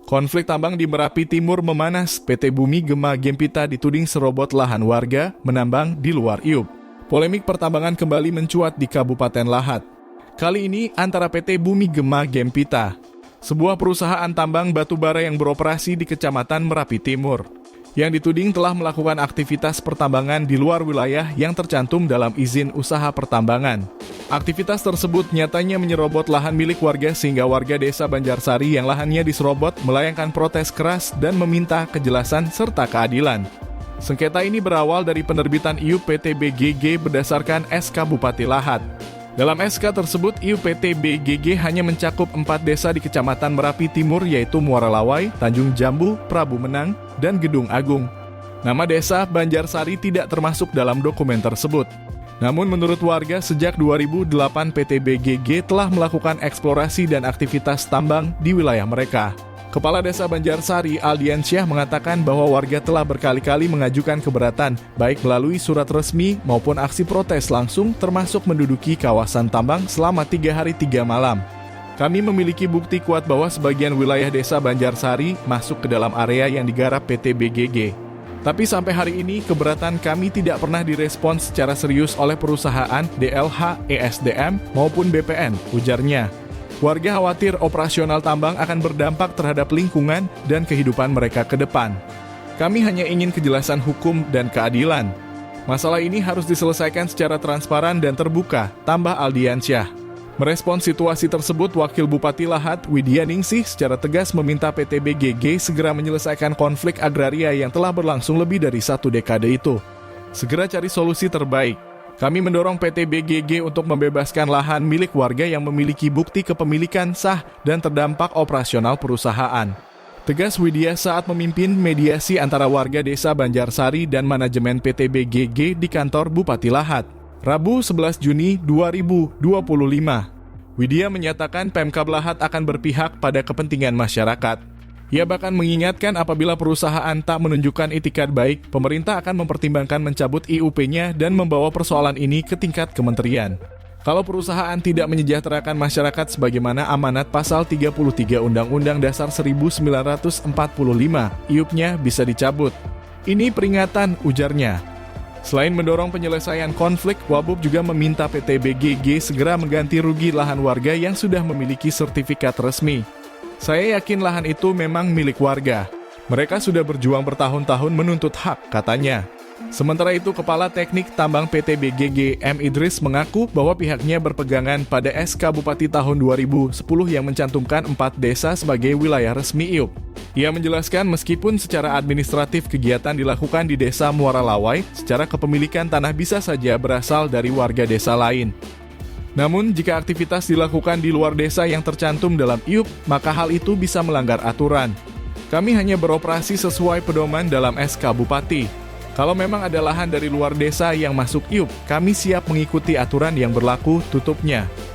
Konflik tambang di Merapi Timur memanas. PT Bumi Gema Gempita dituding serobot lahan warga menambang di luar IUP. Polemik pertambangan kembali mencuat di Kabupaten Lahat. Kali ini antara PT Bumi Gema Gempita, sebuah perusahaan tambang batubara yang beroperasi di Kecamatan Merapi Timur, yang dituding telah melakukan aktivitas pertambangan di luar wilayah yang tercantum dalam izin usaha pertambangan. Aktivitas tersebut nyatanya menyerobot lahan milik warga sehingga warga desa Banjarsari yang lahannya diserobot melayangkan protes keras dan meminta kejelasan serta keadilan. Sengketa ini berawal dari penerbitan IUP PT BGG berdasarkan SK Bupati Lahat. Dalam SK tersebut, IUP PT BGG hanya mencakup 4 desa di Kecamatan Merapi Timur yaitu Muara Lawai, Tanjung Jambu, Prabu Menang, dan Gedung Agung. Nama desa Banjarsari tidak termasuk dalam dokumen tersebut. Namun menurut warga sejak 2008 PT BGG telah melakukan eksplorasi dan aktivitas tambang di wilayah mereka. Kepala Desa Banjarsari Aldiansyah mengatakan bahwa warga telah berkali-kali mengajukan keberatan, baik melalui surat resmi maupun aksi protes langsung termasuk menduduki kawasan tambang selama 3 hari 3 malam. Kami memiliki bukti kuat bahwa sebagian wilayah Desa Banjarsari masuk ke dalam area yang digarap PT BGG. Tapi sampai hari ini keberatan kami tidak pernah direspons secara serius oleh perusahaan DLH, ESDM maupun BPN, ujarnya. Warga khawatir operasional tambang akan berdampak terhadap lingkungan dan kehidupan mereka ke depan. Kami hanya ingin kejelasan hukum dan keadilan. Masalah ini harus diselesaikan secara transparan dan terbuka, tambah Aldiansyah. Merespons situasi tersebut, Wakil Bupati Lahat Widya Ningsih secara tegas meminta PT BGG segera menyelesaikan konflik agraria yang telah berlangsung lebih dari 1 dekade itu. Segera cari solusi terbaik. Kami mendorong PT BGG untuk membebaskan lahan milik warga yang memiliki bukti kepemilikan sah dan terdampak operasional perusahaan. Tegas Widya saat memimpin mediasi antara warga desa Banjarsari dan manajemen PT BGG di kantor Bupati Lahat, Rabu 11 Juni 2025. Widya menyatakan Pemkab Lahat akan berpihak pada kepentingan masyarakat. Ia bahkan mengingatkan apabila perusahaan tak menunjukkan itikad baik, pemerintah akan mempertimbangkan mencabut IUP-nya dan membawa persoalan ini ke tingkat kementerian. Kalau perusahaan tidak menyejahterakan masyarakat sebagaimana amanat pasal 33 Undang-Undang Dasar 1945, IUP-nya bisa dicabut. Ini peringatan, ujarnya. Selain mendorong penyelesaian konflik, Wabub juga meminta PT BGG segera mengganti rugi lahan warga yang sudah memiliki sertifikat resmi. Saya yakin lahan itu memang milik warga. Mereka sudah berjuang bertahun-tahun menuntut hak, katanya. Sementara itu, Kepala Teknik Tambang PT BGG M. Idris mengaku bahwa pihaknya berpegangan pada SK Bupati tahun 2010 yang mencantumkan 4 desa sebagai wilayah resmi IUP. Ia menjelaskan meskipun secara administratif kegiatan dilakukan di desa Muara Lawai, secara kepemilikan tanah bisa saja berasal dari warga desa lain. Namun, jika aktivitas dilakukan di luar desa yang tercantum dalam IUP, maka hal itu bisa melanggar aturan. Kami hanya beroperasi sesuai pedoman dalam SK Bupati. Kalau memang ada lahan dari luar desa yang masuk IUP, kami siap mengikuti aturan yang berlaku, tutupnya.